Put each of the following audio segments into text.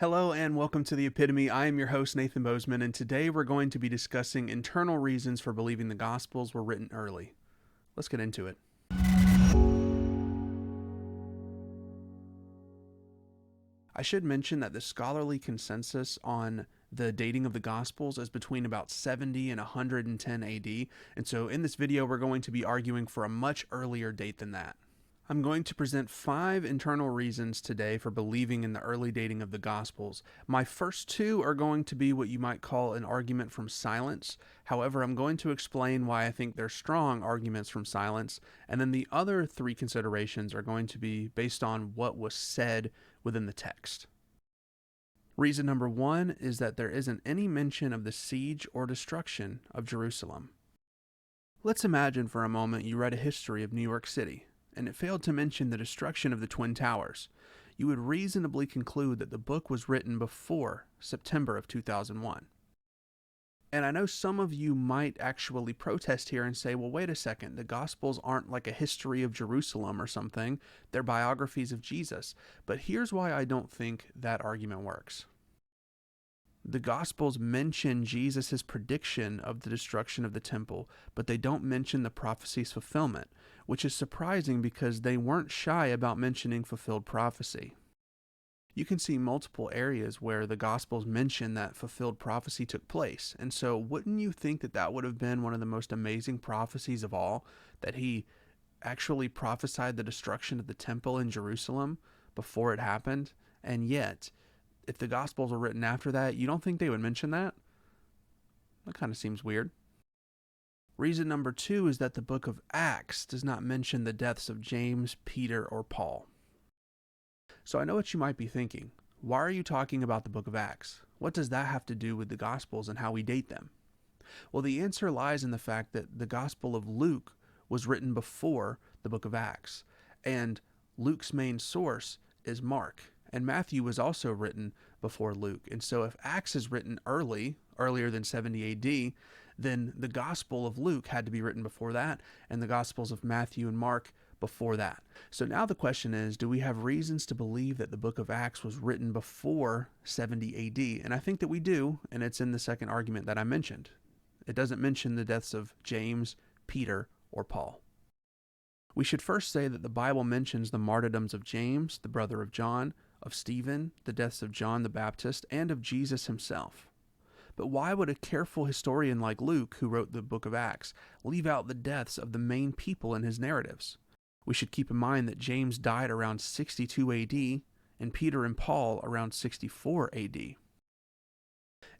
Hello and welcome to the Epitome. I am your host, Nathan Bozeman, and today we're going to be discussing internal reasons for believing the Gospels were written early. Let's get into it. I should mention that the scholarly consensus on the dating of the Gospels is between about 70 and 110 AD, and so in this video we're going to be arguing for a much earlier date than that. I'm going to present 5 internal reasons today for believing in the early dating of the Gospels. My first 2 are going to be what you might call an argument from silence. However, I'm going to explain why I think they're strong arguments from silence, and then the other 3 considerations are going to be based on what was said within the text. Reason number 1 is that there isn't any mention of the siege or destruction of Jerusalem. Let's imagine for a moment you read a history of New York City, and it failed to mention the destruction of the Twin Towers. You would reasonably conclude that the book was written before September of 2001. And I know some of you might actually protest here and say, well, wait a second, the Gospels aren't like a history of Jerusalem or something, they're biographies of Jesus. But here's why I don't think that argument works. The Gospels mention Jesus' prediction of the destruction of the temple, but they don't mention the prophecy's fulfillment, which is surprising because they weren't shy about mentioning fulfilled prophecy. You can see multiple areas where the Gospels mention that fulfilled prophecy took place, and so wouldn't you think that that would have been one of the most amazing prophecies of all, that he actually prophesied the destruction of the temple in Jerusalem before it happened? And yet, if the Gospels were written after that, you don't think they would mention that? That kind of seems weird. Reason number 2 is that the book of Acts does not mention the deaths of James, Peter, or Paul. So I know what you might be thinking. Why are you talking about the book of Acts? What does that have to do with the Gospels and how we date them? Well, the answer lies in the fact that the Gospel of Luke was written before the book of Acts, and Luke's main source is Mark. And Matthew was also written before Luke. And so if Acts is written earlier than 70 AD, then the Gospel of Luke had to be written before that, and the Gospels of Matthew and Mark before that. So now the question is, do we have reasons to believe that the book of Acts was written before 70 AD? And I think that we do, and it's in the second argument that I mentioned. It doesn't mention the deaths of James, Peter, or Paul. We should first say that the Bible mentions the martyrdoms of James, the brother of John, of Stephen, the deaths of John the Baptist, and of Jesus himself. But why would a careful historian like Luke, who wrote the book of Acts, leave out the deaths of the main people in his narratives? We should keep in mind that James died around 62 AD, and Peter and Paul around 64 AD.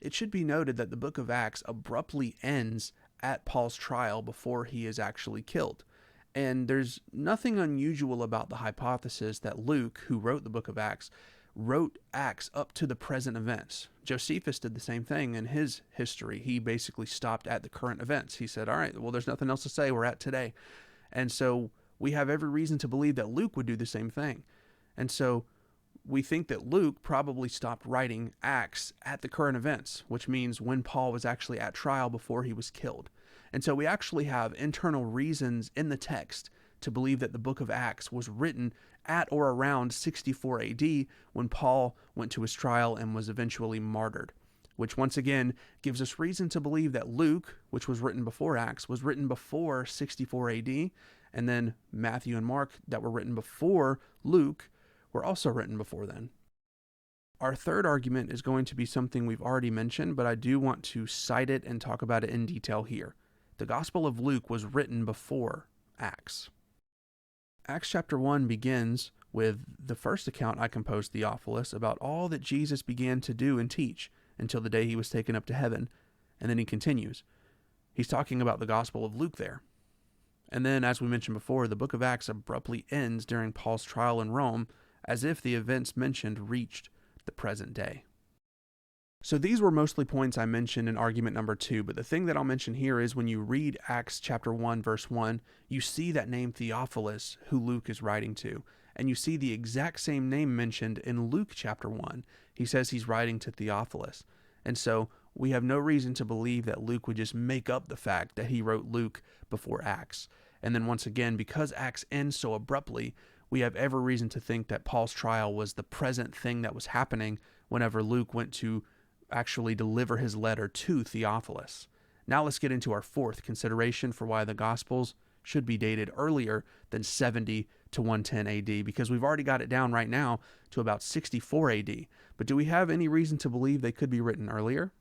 It should be noted that the book of Acts abruptly ends at Paul's trial before he is actually killed. And there's nothing unusual about the hypothesis that Luke, who wrote the book of Acts, wrote Acts up to the present events. Josephus did the same thing in his history. He basically stopped at the current events. He said, all right, well, there's nothing else to say. We're at today. And so we have every reason to believe that Luke would do the same thing. And so we think that Luke probably stopped writing Acts at the current events, which means when Paul was actually at trial before he was killed. And so we actually have internal reasons in the text to believe that the book of Acts was written at or around 64 AD when Paul went to his trial and was eventually martyred, which once again gives us reason to believe that Luke, which was written before Acts, was written before 64 AD, and then Matthew and Mark, that were written before Luke, were also written before then. Our third argument is going to be something we've already mentioned, but I do want to cite it and talk about it in detail here. The Gospel of Luke was written before Acts. Acts chapter 1 begins with the first account I composed, Theophilus, about all that Jesus began to do and teach until the day he was taken up to heaven. And then he continues. He's talking about the Gospel of Luke there. And then, as we mentioned before, the book of Acts abruptly ends during Paul's trial in Rome, as if the events mentioned reached the present day. So these were mostly points I mentioned in argument number 2, but the thing that I'll mention here is when you read Acts chapter 1, verse 1, you see that name Theophilus, who Luke is writing to, and you see the exact same name mentioned in Luke chapter 1. He says he's writing to Theophilus. And so we have no reason to believe that Luke would just make up the fact that he wrote Luke before Acts. And then once again, because Acts ends so abruptly, we have every reason to think that Paul's trial was the present thing that was happening whenever Luke went to actually deliver his letter to Theophilus. Now let's get into our fourth consideration for why the Gospels should be dated earlier than 70 to 110 AD, because we've already got it down right now to about 64 AD. But do we have any reason to believe they could be written earlier?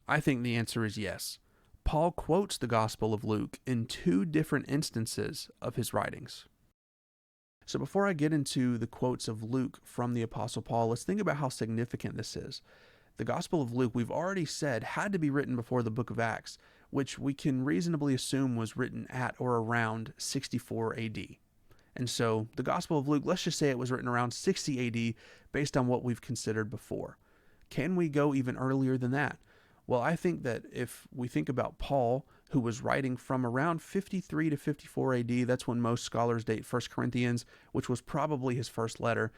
I think the answer is yes. Paul quotes the Gospel of Luke in two different instances of his writings. So before I get into the quotes of Luke from the Apostle Paul, let's think about how significant this is. The Gospel of Luke, we've already said, had to be written before the book of Acts, which we can reasonably assume was written at or around 64 AD. And so the Gospel of Luke, let's just say it was written around 60 AD based on what we've considered before. Can we go even earlier than that? Well, I think that if we think about Paul, who was writing from around 53 to 54 AD, that's when most scholars date 1 Corinthians, which was probably his first letter.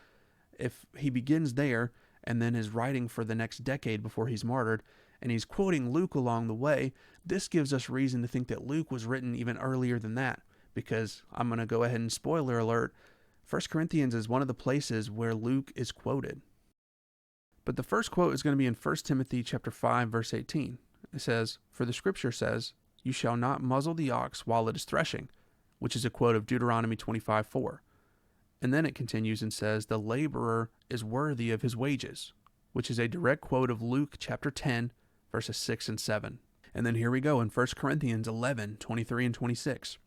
If he begins there and then is writing for the next decade before he's martyred, and he's quoting Luke along the way, this gives us reason to think that Luke was written even earlier than that, because I'm going to go ahead and spoiler alert, 1 Corinthians is one of the places where Luke is quoted. But the first quote is going to be in 1 Timothy chapter 5, verse 18. It says, "For the scripture says, 'You shall not muzzle the ox while it is threshing,'" which is a quote of Deuteronomy 25:4. And then it continues and says, "The laborer is worthy of his wages," which is a direct quote of Luke chapter 10, verses 6 and 7. And then here we go in 1 Corinthians 11, 23 and 26.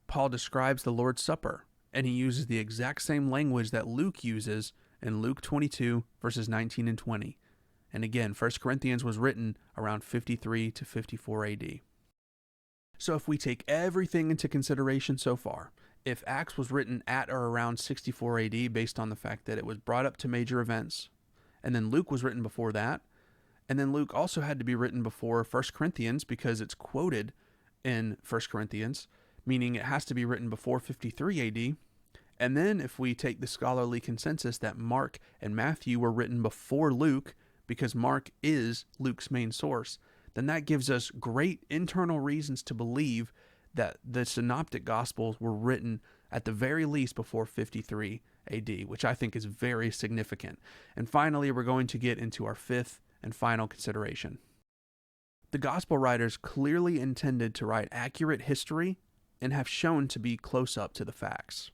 Paul describes the Lord's Supper, and he uses the exact same language that Luke uses in Luke 22, verses 19 and 20. And again, 1 Corinthians was written around 53 to 54 AD. So if we take everything into consideration so far, if Acts was written at or around 64 AD based on the fact that it was brought up to major events, and then Luke was written before that, and then Luke also had to be written before 1 Corinthians because it's quoted in 1 Corinthians, meaning it has to be written before 53 AD, and then if we take the scholarly consensus that Mark and Matthew were written before Luke, because Mark is Luke's main source, then that gives us great internal reasons to believe that the synoptic gospels were written at the very least before 53 AD, which I think is very significant. And finally, we're going to get into our fifth and final consideration. The gospel writers clearly intended to write accurate history and have shown to be close up to the facts.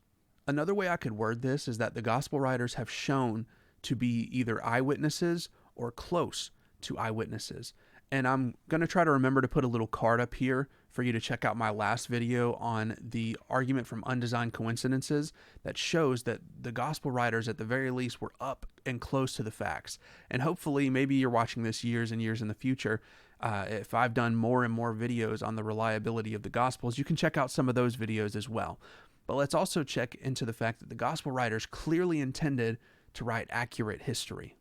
Another way I could word this is that the gospel writers have shown to be either eyewitnesses or close to eyewitnesses. And I'm going to try to remember to put a little card up here for you to check out my last video on the argument from undesigned coincidences that shows that the gospel writers at the very least were up and close to the facts. And hopefully maybe you're watching this years and years in the future. If I've done more and more videos on the reliability of the gospels, you can check out some of those videos as well. But let's also check into the fact that the gospel writers clearly intended to write accurate history.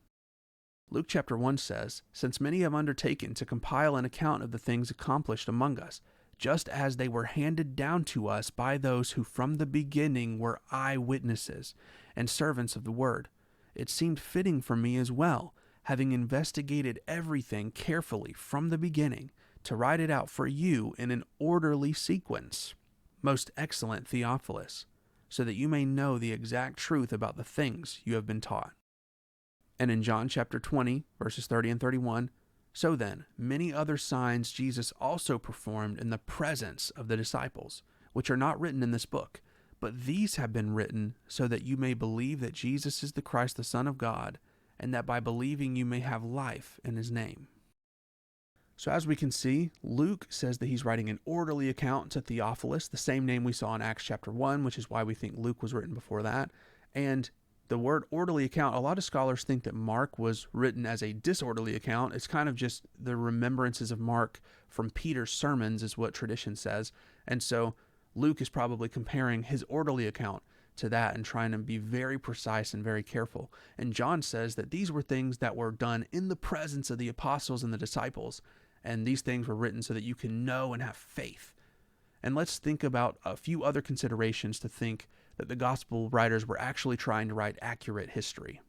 Luke chapter 1 says, "Since many have undertaken to compile an account of the things accomplished among us, just as they were handed down to us by those who from the beginning were eyewitnesses and servants of the word, it seemed fitting for me as well, having investigated everything carefully from the beginning, to write it out for you in an orderly sequence, most excellent Theophilus, so that you may know the exact truth about the things you have been taught." And in John chapter 20, verses 30 and 31, "So then, many other signs Jesus also performed in the presence of the disciples, which are not written in this book, but these have been written so that you may believe that Jesus is the Christ, the Son of God, and that by believing you may have life in his name." So as we can see, Luke says that he's writing an orderly account to Theophilus, the same name we saw in Acts chapter 1, which is why we think Luke was written before that. And the word orderly account, a lot of scholars think that Mark was written as a disorderly account. It's kind of just the remembrances of Mark from Peter's sermons is what tradition says. And so Luke is probably comparing his orderly account to that and trying to be very precise and very careful. And John says that these were things that were done in the presence of the apostles and the disciples. And these things were written so that you can know and have faith. And let's think about a few other considerations to think that the gospel writers were actually trying to write accurate history.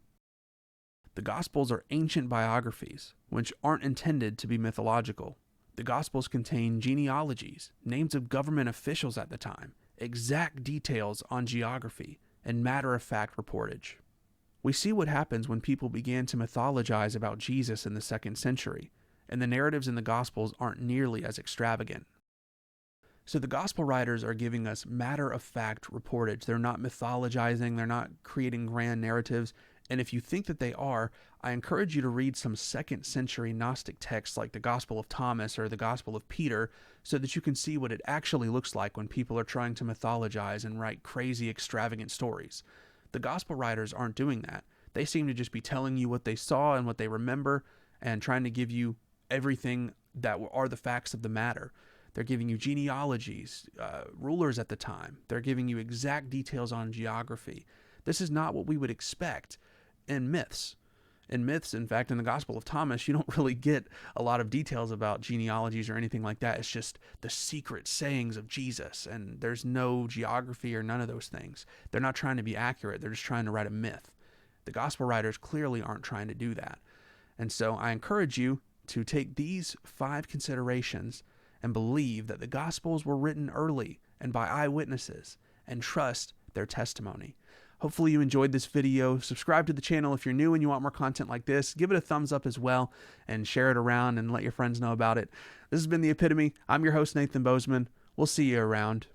The gospels are ancient biographies, which aren't intended to be mythological. The gospels contain genealogies, names of government officials at the time, exact details on geography, and matter-of-fact reportage. We see what happens when people began to mythologize about Jesus in the 2nd century, and the narratives in the Gospels aren't nearly as extravagant. So the Gospel writers are giving us matter-of-fact reportage. They're not mythologizing, they're not creating grand narratives, and if you think that they are, I encourage you to read some 2nd century Gnostic texts like the Gospel of Thomas or the Gospel of Peter so that you can see what it actually looks like when people are trying to mythologize and write crazy, extravagant stories. The Gospel writers aren't doing that. They seem to just be telling you what they saw and what they remember and trying to give you everything that are the facts of the matter. They're giving you genealogies, rulers at the time. They're giving you exact details on geography. This is not what we would expect in myths. In myths, in fact, in the Gospel of Thomas, you don't really get a lot of details about genealogies or anything like that. It's just the secret sayings of Jesus, and there's no geography or none of those things. They're not trying to be accurate. They're just trying to write a myth. The Gospel writers clearly aren't trying to do that. And so I encourage you to take these 5 considerations and believe that the Gospels were written early and by eyewitnesses, and trust their testimony. Hopefully you enjoyed this video. Subscribe to the channel if you're new and you want more content like this. Give it a thumbs up as well, and share it around and let your friends know about it. This has been The Epitome. I'm your host, Nathan Bozeman. We'll see you around.